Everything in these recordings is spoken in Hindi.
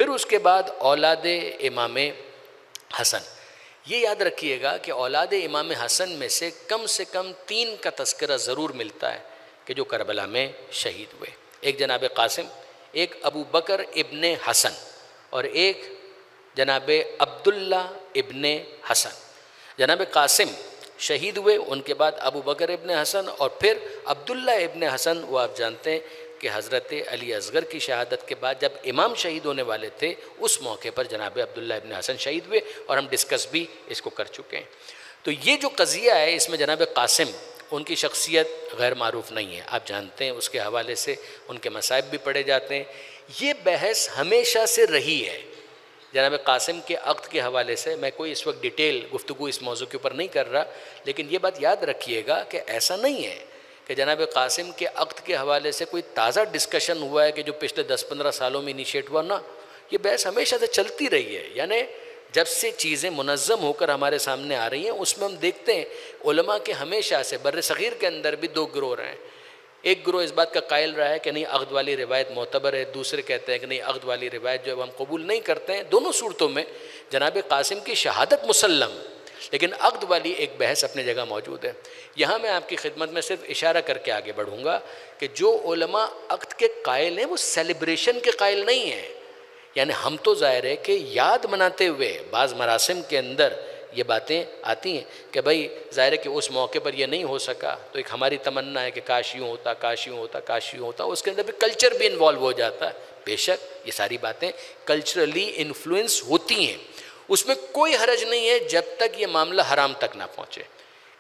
फिर उसके बाद औलाद इमाम हसन। ये याद रखिएगा कि औलाद इमाम हसन में से कम 3 का तस्करा ज़रूर मिलता है कि जो करबला में शहीद हुए। एक जनाब कासिम, एक अबू बकर इब्ने हसन और एक जनाब अब्दुल्ला इब्ने हसन। जनाब कासिम शहीद हुए, उनके बाद अबू बकर इब्ने हसन और फिर अब्दुल्ला इब्ने हसन। वो आप जानते हैं कि हज़रत अली असगर की शहादत के बाद जब इमाम शहीद होने वाले थे उस मौके पर जनाब अब्दुल्ला इब्ने हसन शहीद हुए और हम डिस्कस भी इसको कर चुके हैं। तो ये जो कज़िया है इसमें जनाब कासिम, उनकी शख्सियत गैर मारूफ नहीं है, आप जानते हैं, उसके हवाले से उनके मसाइब भी पढ़े जाते हैं। ये बहस हमेशा से रही है जनाब कासिम के अक़्द के हवाले से। मैं कोई इस वक्त डिटेल गुफ्तगू इस मौजू के ऊपर नहीं कर रहा, लेकिन ये बात याद रखिएगा कि ऐसा नहीं है कि जनाब कासिम के अक़्द के हवाले से कोई ताज़ा डिस्कशन हुआ है कि जो पिछले 10-15 सालों में इनिशिएट हुआ ना। ये बहस हमेशा से चलती रही है, यानी जब से चीज़ें मुनज़्ज़म होकर हमारे सामने आ रही हैं उसमें हम देखते हैं उलमा के हमेशा से बर्र सग़ीर के अंदर भी 2 गिरोह रहे हैं। एक गिरोह इस बात का कायल रहा है कि नहीं अक़्द वाली रिवायत मोतबर है, दूसरे कहते हैं कि नहीं अक़्द वाली रिवायत जो है हम कबूल नहीं करते हैं। दोनों सूरतों में जनाब कासिम की शहादत मुसल्लम, लेकिन अक़्द वाली एक बहस अपनी जगह मौजूद है। यहाँ मैं आपकी खिदमत में सिर्फ इशारा करके आगे बढ़ूँगा कि जो उलमा अक़्द के कायल हैं वो सेलिब्रेशन के कायल नहीं हैं। यानी हम तो ज़ाहिर है कि याद मनाते हुए बाज़ मरासिम के अंदर ये बातें आती हैं कि भाई ज़ाहिर है कि उस मौके पर यह नहीं हो सका, तो एक हमारी तमन्ना है कि काश यूँ होता, काश यूँ होता, काश यूँ होता। उसके अंदर भी कल्चर भी इन्वॉल्व हो जाता है। बेशक ये सारी बातें कल्चरली इन्फ्लुएंस होती हैं, उसमें कोई हरज नहीं है जब तक ये मामला हराम तक ना पहुँचे।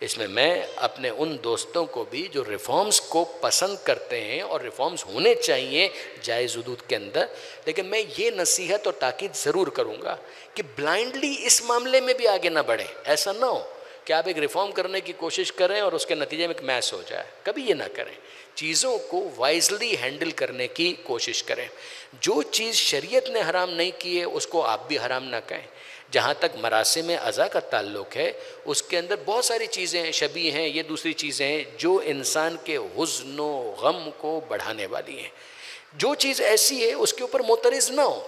इसमें मैं अपने उन दोस्तों को भी जो रिफ़ॉर्म्स को पसंद करते हैं और रिफ़ॉर्म्स होने चाहिए जायज़ हुदूद के अंदर, लेकिन मैं ये नसीहत और ताकीद ज़रूर करूँगा कि ब्लाइंडली इस मामले में भी आगे ना बढ़ें। ऐसा ना हो कि आप एक रिफ़ॉर्म करने की कोशिश करें और उसके नतीजे में एक मैस हो जाए, कभी ये ना करें। चीज़ों को वाइजली हैंडल करने की कोशिश करें। जो चीज़ शरीयत ने हराम नहीं की है उसको आप भी हराम ना कहें। जहाँ तक मरासिम अज़ा का ताल्लुक़ है उसके अंदर बहुत सारी चीज़ें हैं, शबी हैं, ये दूसरी चीज़ें हैं जो इंसान के हुज़्न व गम को बढ़ाने वाली हैं। जो चीज़ ऐसी है उसके ऊपर मोतरज़ ना हो,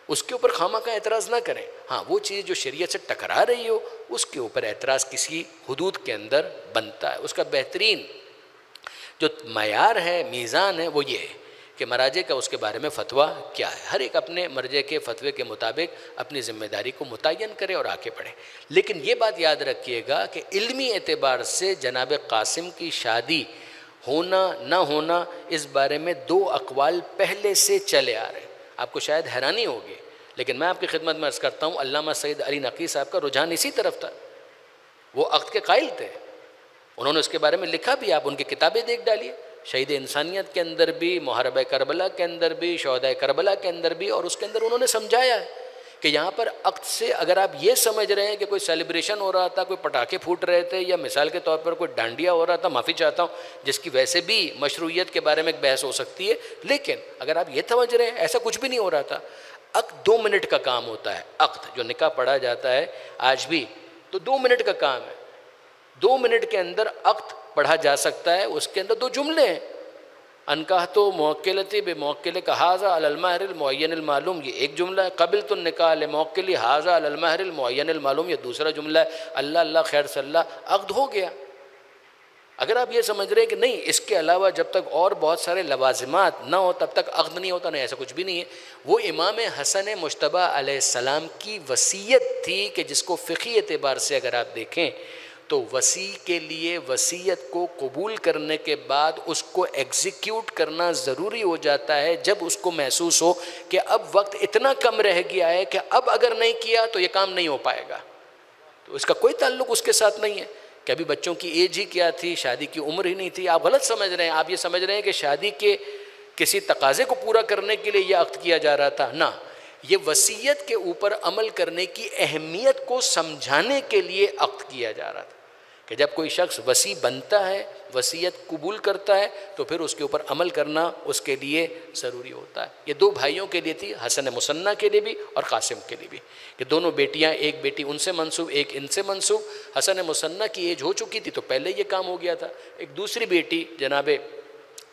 उसके ऊपर खामा का एतराज़ ना करें। हाँ, वो चीज़ जो शरीयत से टकरा रही हो उसके ऊपर एतराज़ किसी हुदूद के अंदर बनता है। उसका बेहतरीन जो मयार है, मीज़ान है, वो ये है कि मराजे का उसके बारे में फ़तवा क्या है। हर एक अपने मर्जे के फ़तवे के मुताबिक अपनी ज़िम्मेदारी को मुतय्यन करे और आगे बढ़े। लेकिन ये बात याद रखिएगा कि इल्मी एतबार से जनाब कासिम की शादी होना ना होना इस बारे में 2 अक़वाल पहले से चले आ रहे हैं। आपको शायद हैरानी होगी, लेकिन मैं आपकी खिदमत में अर्ज़ करता हूँ अल्लामा सैयद अली नक़ी साहब का रुझान इसी तरफ था। वो अक़्द के कायल थे, उन्होंने उसके बारे में लिखा भी। आप उनकी किताबें देख डालिए, शहीद इंसानियत के अंदर भी, मुहरब करबला के अंदर भी, शहदा करबला के अंदर भी, और उसके अंदर उन्होंने समझाया है कि यहाँ पर अक़्द से अगर आप ये समझ रहे हैं कि कोई सेलिब्रेशन हो रहा था, कोई पटाखे फूट रहे थे, या मिसाल के तौर पर कोई डांडिया हो रहा था, माफ़ी चाहता हूँ, जिसकी वैसे भी मशरूइयत के बारे में एक बहस हो सकती है, लेकिन अगर आप ये समझ रहे हैं ऐसा कुछ भी नहीं हो रहा था। अक़्द 2 मिनट का काम होता है। अक़्द जो निकाह पढ़ा जाता है आज भी तो 2 मिनट का काम है। 2 मिनट के अंदर अक़्द पढ़ा जा सकता है। उसके अंदर 2 जुमले हैं, अनकाह तो मौक्किलती बे मौक्किल का हाजा अल महरिल मुअय्यनिल मालूम, ये एक जुमला है। कबिल तो निकाह ले मौक्किली हाजा अल महरिल मुअय्यनिल मालूम, ये दूसरा जुमला है। अल्लाह अल्लाह खैर सल्ला, अक़्द हो गया। अगर आप ये समझ रहे हैं कि नहीं इसके अलावा जब तक और बहुत सारे लवाजिमात ना हो तब तक अक़्द नहीं होता, नहीं, ऐसा कुछ भी नहीं है। वो इमाम हसन मुज्तबा अलैहिस्सलाम की वसीयत थी कि जिसको फ़िक़ही एतबार से अगर आप देखें तो वसी के लिए वसीयत को कबूल करने के बाद उसको एग्जीक्यूट करना ज़रूरी हो जाता है जब उसको महसूस हो कि अब वक्त इतना कम रह गया है कि अब अगर नहीं किया तो ये काम नहीं हो पाएगा। तो इसका कोई ताल्लुक़ उसके साथ नहीं है कि अभी बच्चों की एज ही क्या थी, शादी की उम्र ही नहीं थी। आप गलत समझ रहे हैं। आप ये समझ रहे हैं कि शादी के किसी तकाज़े को पूरा करने के लिए यह अक़्द किया जा रहा था ना, ये वसीयत के ऊपर अमल करने की अहमियत को समझाने के लिए अक़्द किया जा रहा था कि जब कोई शख्स वसी बनता है, वसीयत कबूल करता है, तो फिर उसके ऊपर अमल करना उसके लिए ज़रूरी होता है। ये 2 भाइयों के लिए थी, हसन मुसन्ना के लिए भी और कासिम के लिए भी, कि दोनों बेटियां, एक बेटी उनसे मंसूब, एक इनसे मंसूब। हसन मुसन्ना की एज हो चुकी थी तो पहले ये काम हो गया था। एक दूसरी बेटी जनाब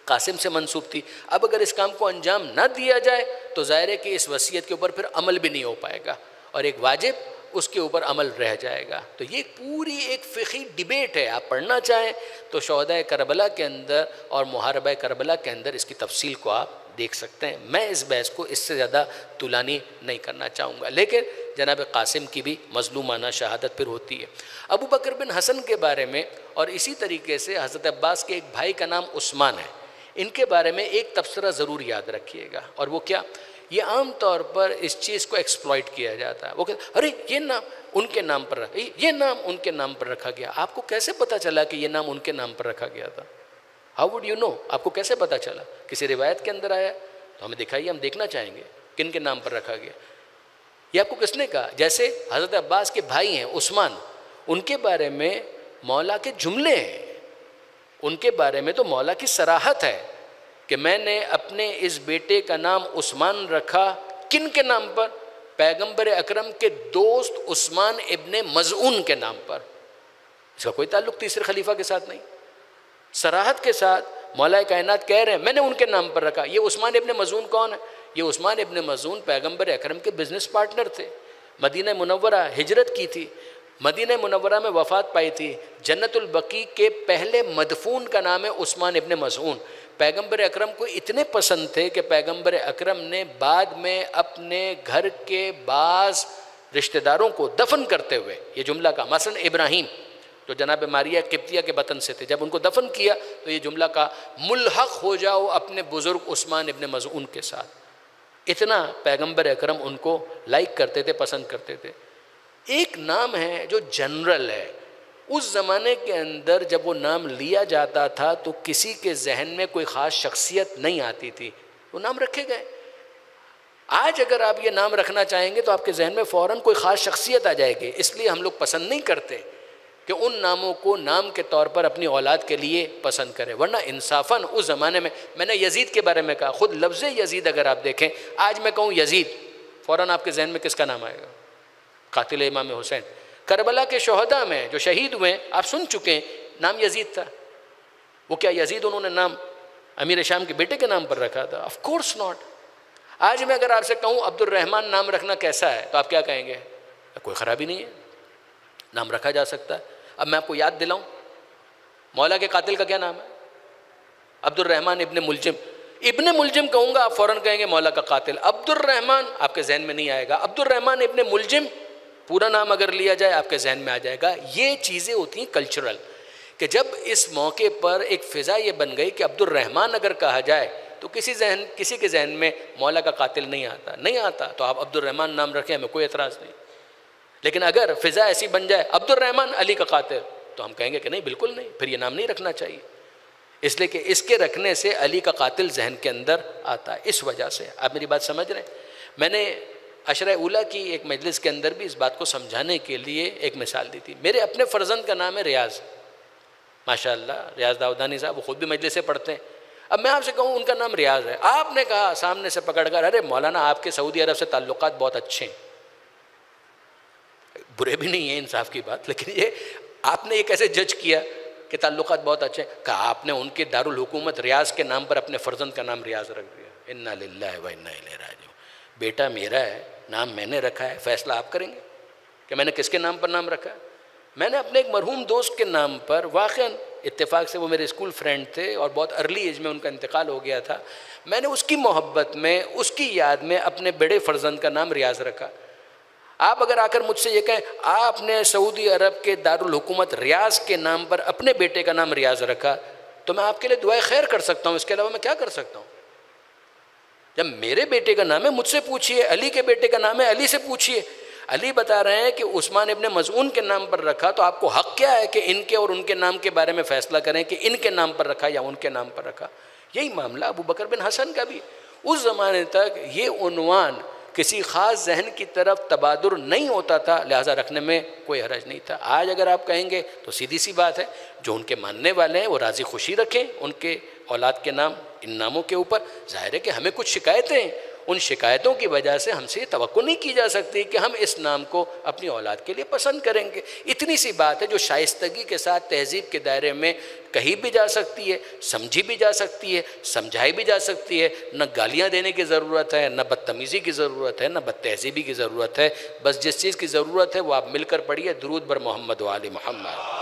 कासिम से मंसूब थी। अब अगर इस काम को अंजाम ना दिया जाए तो ज़ाहिर है कि इस वसीयत के ऊपर फिर अमल भी नहीं हो पाएगा और एक वाजिब उसके ऊपर अमल रह जाएगा। तो ये पूरी एक फ़िक़ही डिबेट है। आप पढ़ना चाहें तो शुहदाए करबला के अंदर और मुहारबा करबला के अंदर इसकी तफसील को आप देख सकते हैं। मैं इस बहस को इससे ज़्यादा तुलानी नहीं करना चाहूँगा, लेकिन जनाब कासिम की भी मज़लूमाना शहादत फिर होती है। अबू बकर बिन हसन के बारे में और इसी तरीके से हज़रत अब्बास के एक भाई का नाम उस्मान है, इनके बारे में एक तबसरा ज़रूर याद रखिएगा। और वो क्या, ये आम तौर पर इस चीज़ को एक्सप्लॉइट किया जाता है। वो कहते अरे ये नाम उनके नाम पर, ये नाम उनके नाम पर रखा गया। आपको कैसे पता चला कि ये नाम उनके नाम पर रखा गया था? How would you know? आपको कैसे पता चला? किसी रिवायत के अंदर आया तो हमें दिखाइए, हम देखना चाहेंगे किन के नाम पर रखा गया। ये आपको किसने कहा? जैसे हज़रत अब्बास के भाई हैं उस्मान, उनके बारे में मौला के जुमले हैं, उनके बारे में तो मौला की सराहत है कि मैंने अपने इस बेटे का नाम उस्मान रखा किन के नाम पर? पैगंबर अकरम के दोस्त उस्मान इब्ने मज़ऊन के नाम पर। इसका कोई ताल्लुक़ तीसरे खलीफा के साथ नहीं। सराहत के साथ मौला कायनात कह रहे हैं मैंने उनके नाम पर रखा। ये उस्मान इब्ने मज़ऊन कौन है? ये उस्मान इब्ने मज़ऊन पैगंबर अकरम के बिज़नेस पार्टनर थे। मदीना मुनव्वरा हिजरत की थी, मदीना मुनव्वरा में वफ़ात पाई थी। जन्नतुल बकी के पहले मदफून का नाम है उस्मान इब्ने मज़ऊन। पैगंबर अकरम को इतने पसंद थे कि पैगंबर अकरम ने बाद में अपने घर के बाज़ रिश्तेदारों को दफन करते हुए, ये जुमला का, मसलन इब्राहीम जो जनाब मारिया किप्तिया के वतन से थे, जब उनको दफन किया तो ये जुमला का मुल्हक हो जाओ अपने बुज़ुर्ग उस्मान इब्ने मज़ऊन के साथ। इतना पैगंबर अकरम उनको लाइक करते थे, पसंद करते थे। एक नाम है जो जनरल है, उस ज़माने के अंदर जब वो नाम लिया जाता था तो किसी के जहन में कोई ख़ास शख्सियत नहीं आती थी, वो नाम रखे गए। आज अगर आप ये नाम रखना चाहेंगे तो आपके जहन में फ़ौरन कोई ख़ास शख्सियत आ जाएगी। इसलिए हम लोग पसंद नहीं करते कि उन नामों को नाम के तौर पर अपनी औलाद के लिए पसंद करें। वरना इंसाफन उस ज़माने में, मैंने यजीद के बारे में कहा, ख़ुद लफ्ज़ यजीद अगर आप देखें, आज मैं कहूँ यजीद, फ़ौरन आपके जहन में किसका नाम आएगा? कातिल इमाम हुसैन। करबला के शोहदा में जो शहीद हुए आप सुन चुके हैं, नाम यजीद था। वो क्या यजीद उन्होंने नाम अमीर शाम के बेटे के नाम पर रखा था? Of course not. आज मैं अगर आपसे कहूँ अब्दुल रहमान नाम रखना कैसा है तो आप क्या कहेंगे? कोई ख़राबी नहीं है, नाम रखा जा सकता है। अब मैं आपको याद दिलाऊं, मौला के कातिल का क्या नाम है? अब्दुल रहमान इब्ने मुलजिम। इब्ने मुलजिम कहूँगा आप फ़ौरन कहेंगे मौला का कातिल। अब्दुल रहमान आपके जहन में नहीं आएगा। अब्दुल रहमान इब्ने मुलजिम पूरा नाम अगर लिया जाए आपके जहन में आ जाएगा। ये चीज़ें होती हैं कल्चरल, कि जब इस मौके पर एक फ़िज़ा ये बन गई कि अब्दुल रहमान अगर कहा जाए तो किसी के जहन में मौला का कातिल नहीं आता, तो आप अब्दुल रहमान नाम रखें, हमें कोई एतराज़ नहीं। लेकिन अगर फ़िज़ा ऐसी बन जाए अब्दुल रहमान अली का कातिल, तो हम कहेंगे कि नहीं, बिल्कुल नहीं, फिर ये नाम नहीं रखना चाहिए। इसलिए कि इसके रखने से अली का कातिल जहन के अंदर आता है। इस वजह से आप मेरी बात समझ रहे हैं। मैंने अशरा उला की एक मजलिस के अंदर भी इस बात को समझाने के लिए एक मिसाल दी थी। मेरे अपने फ़र्जंद का नाम है रियाज़, माशाअल्लाह, रियाज़ दाऊदानी साहब, वो ख़ुद भी मजलिस से पढ़ते हैं। अब मैं आपसे कहूँ उनका नाम रियाज़ है, आपने कहा सामने से पकड़ कर, अरे मौलाना आपके सऊदी अरब से ताल्लुकात बहुत अच्छे हैं। बुरे भी नहीं है, इंसाफ की बात, लेकिन ये आपने ये कैसे जज किया कि ताल्लुकात बहुत अच्छे हैं? कहा आपने उनके दारुल हुकूमत रियाज़ के नाम पर अपने फ़र्जंद का नाम रियाज़ रख दिया। इन्ना लिल्लाहि व इन्ना इलैहि राजिऊन। बेटा मेरा है, नाम मैंने रखा है, फ़ैसला आप करेंगे कि मैंने किसके नाम पर नाम रखा है। मैंने अपने एक मरहूम दोस्त के नाम पर, वाक़ई इत्तेफाक से वो मेरे स्कूल फ्रेंड थे और बहुत अर्ली एज में उनका इंतकाल हो गया था, मैंने उसकी मोहब्बत में, उसकी याद में अपने बड़े फ़र्जंद का नाम रियाज़ रखा। आप अगर आकर मुझसे ये कहें आपने सऊदी अरब के दारुल हुकूमत रियाज़ के नाम पर अपने बेटे का नाम रियाज़ रखा, तो मैं आपके लिए दुआए खैर कर सकता हूँ, इसके अलावा मैं क्या कर सकता हूँ? जब मेरे बेटे का नाम है मुझसे पूछिए, अली के बेटे का नाम है अली से पूछिए। अली बता रहे हैं कि उस्मान इब्ने मज़ऊन के नाम पर रखा, तो आपको हक़ क्या है कि इनके और उनके नाम के बारे में फ़ैसला करें कि इनके नाम पर रखा या उनके नाम पर रखा? यही मामला अबू बकर बिन हसन का भी। उस ज़माने तक ये उन्वान किसी ख़ास जहन की तरफ तबादुर नहीं होता था, लिहाजा रखने में कोई हरज नहीं था। आज अगर आप कहेंगे तो सीधी सी बात है, जो उनके मानने वाले हैं वो राज़ी खुशी रखें उनके औलाद के नाम इन नामों के ऊपर। ज़ाहिर है कि हमें कुछ शिकायतें उन शिकायतों की वजह से हमसे ये तवक्को नहीं की जा सकती कि हम इस नाम को अपनी औलाद के लिए पसंद करेंगे। इतनी सी बात है जो शाइस्तगी के साथ तहजीब के दायरे में कही भी जा सकती है, समझी भी जा सकती है, समझाई भी जा सकती है। न गालियाँ देने की ज़रूरत है, न बदतमीज़ी की ज़रूरत है, न बदतहजीबी की ज़रूरत है। बस जिस चीज़ की ज़रूरत है वो आप मिलकर पढ़िए, दुरूद बर मोहम्मद व आले मोहम्मद।